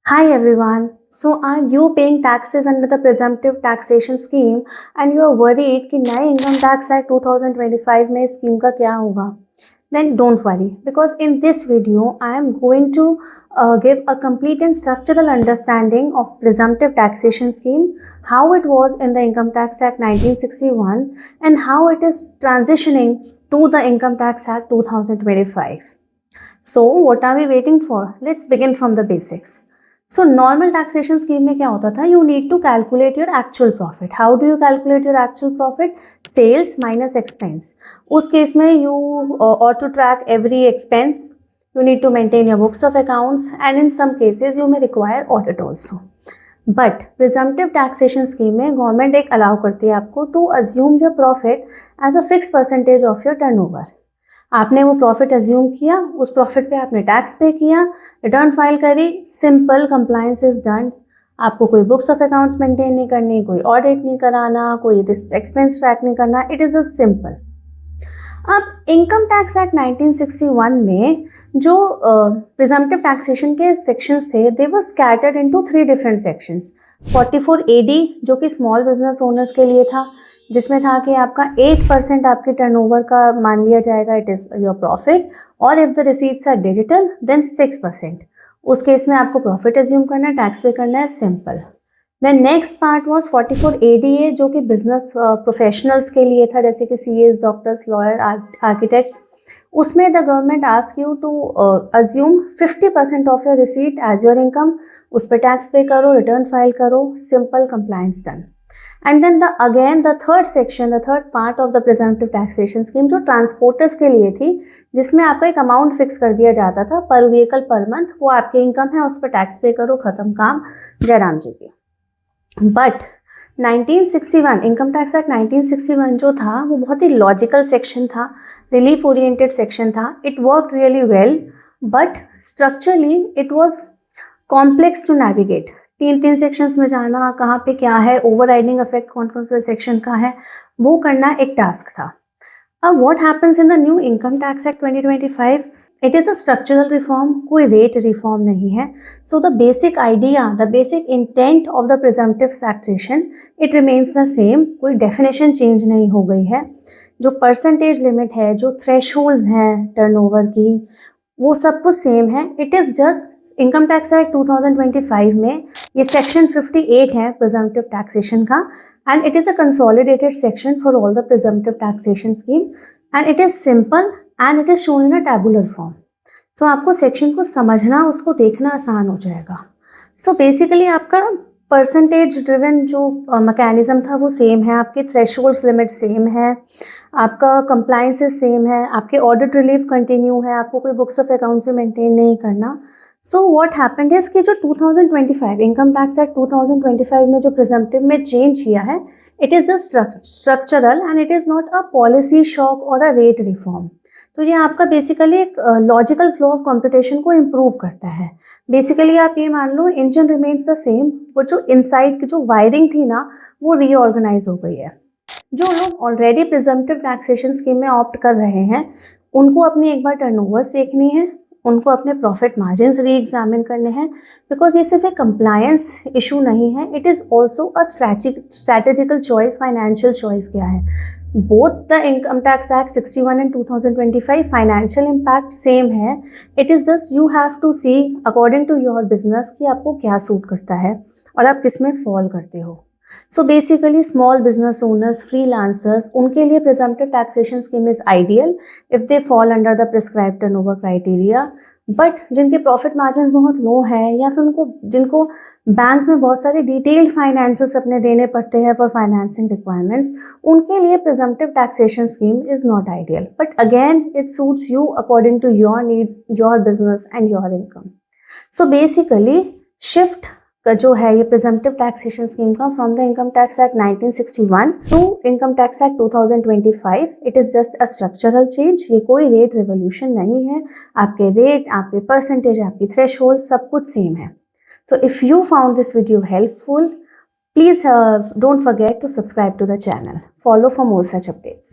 Hi everyone. So are you paying taxes under the presumptive taxation scheme and you are worried कि नए income tax act 2025 में scheme का क्या होगा? Then don't worry because in this video I am going to give a complete and structural understanding of presumptive taxation scheme, how it was in the Income Tax Act 1961 and how it is transitioning to the Income Tax Act 2025. So what are we waiting for? Let's begin from the basics. So normal taxation scheme में क्या होता था? You need to calculate your actual profit. How do you calculate your actual profit? Sales minus expense. उस case में you ought to track every expense. You need to maintain your books of accounts and in some cases you may require audit also. But presumptive taxation scheme में government एक allow करती है आपको to assume your profit as a fix percentage of your turnover. आपने वो profit assume किया, उस profit पे आपने टैक्स पे किया, रिटर्न फाइल करी, सिंपल कंप्लायंस इज डन. आपको कोई बुक्स ऑफ अकाउंट्स मेंटेन नहीं करनी, कोई ऑडिट नहीं कराना, कोई एक्सपेंस ट्रैक नहीं करना. It is a simple. अब इनकम टैक्स एक्ट 1961 में जो प्रिजम्पटिव टैक्सेशन के सेक्शंस थे, they were scattered into 3 different sections. 44 AD जो कि स्मॉल बिजनेस ओनर्स के लिए था, जिसमें था कि आपका 8% आपके टर्नओवर का मान लिया जाएगा, इट इज़ योर प्रॉफिट, और if the receipts are digital then 6%. उस केस में आपको प्रॉफिट एज्यूम करना है, टैक्स पे करना है, simple. Then next part was 44 ADA जो कि बिजनेस प्रोफेशनल्स के लिए था, जैसे कि CAs, डॉक्टर्स, लॉयर, आर्किटेक्ट्स. उसमें the government ask you to assume 50% of your receipt as your income. उस पर टैक्स पे करो, रिटर्न फाइल करो, simple compliance done. And then the third section, the third part of the presumptive taxation scheme जो transporters के लिए थी, जिसमें आपका एक अमाउंट फिक्स कर दिया जाता था पर व्हीकल पर मंथ, वो आपकी इनकम है, उस पर टैक्स पे करो, खत्म काम, जयराम जी की. बट 1961 इनकम टैक्स एक्ट 1961 जो था वो बहुत ही लॉजिकल सेक्शन था, रिलीफ ओरिएंटेड सेक्शन था. It work really well but structurally it was complex to navigate. 3 sections में जाना, कहाँ पे क्या है, ओवरराइडिंग इफेक्ट कौन कौन से सेक्शन का है, वो करना एक टास्क था. अब what happens in the new income tax act 2025? It is a structural reform, कोई रेट रिफॉर्म नहीं है. So the basic idea, the basic intent of the presumptive taxation it remains the same. कोई definition change नहीं हो गई है. जो percentage limit है, जो थ्रेशोल्ड्स हैं टर्नओवर की, वो सब कुछ सेम है. It is just income tax act 2025 में ये सेक्शन 58 है प्रिजम्पटिव टैक्सेशन का, and it is a consolidated section for all the presumptive taxation scheme, and it is simple and it is shown in a tabular form. So आपको section को समझना, उसको देखना आसान हो जाएगा. सो बेसिकली आपका परसेंटेज ड्रिवन जो मैकेनिज्म था वो सेम है, आपके थ्रेशोल्ड्स लिमिट सेम है, आपका कंप्लायंसेस सेम है, आपके ऑडिट रिलीफ कंटिन्यू है, आपको कोई बुक्स ऑफ अकाउंट्स में मेंटेन नहीं करना. सो व्हाट हैपेंड इज कि जो 2025 इनकम टैक्स एक्ट 2025 में जो प्रिजम्पटिव में चेंज किया है, it is a structural and it is not a policy shock और अ रेट रिफॉर्म. तो ये आपका बेसिकली एक लॉजिकल फ्लो ऑफ कंप्यूटेशन को इम्प्रूव करता है. बेसिकली आप ये मान लो इंजन रिमेन्स द सेम, वो जो इनसाइड की जो वायरिंग थी ना, वो रीऑर्गेनाइज हो गई है. जो लोग ऑलरेडी प्रिजम्पटिव टैक्सेशन स्कीम में ऑप्ट कर रहे हैं, उनको अपनी एक बार टर्नओवर्स देखनी है, उनको अपने प्रॉफिट मार्जिन्स री एग्जामिन करने हैं, बिकॉज ये सिर्फ एक कंप्लायंस इशू नहीं है, it is also a strategical choice, financial choice क्या है. Both the income tax act 61 and 2025 financial impact same है. It is just you have to see according to your business कि आपको क्या सूट करता है और आप किस में फॉल करते हो. So basically small business owners, freelancers, उनके लिए presumptive taxation scheme is ideal if they fall under the prescribed turnover criteria. But जिनके प्रॉफिट मार्जिन बहुत लो है, या फिर जिनको बैंक में बहुत सारे डिटेल्ड फाइनेंशियल्स अपने देने पड़ते हैं फॉर फाइनेंसिंग रिक्वायरमेंट्स, उनके लिए presumptive taxation scheme is not ideal. But again it suits you according to your needs, your business and your income. So basically shift का जो है ये प्रिजम्पटिव टैक्सेशन स्कीम का from the income tax act 1961 to income tax act 2025, it is just a structural change. ये कोई rate revolution नहीं है. आपके रेट, आपके परसेंटेज, आपकी थ्रेशोल्ड सब कुछ सेम है. So if you found this video helpful, please don't forget to subscribe to the channel. Follow for more such updates.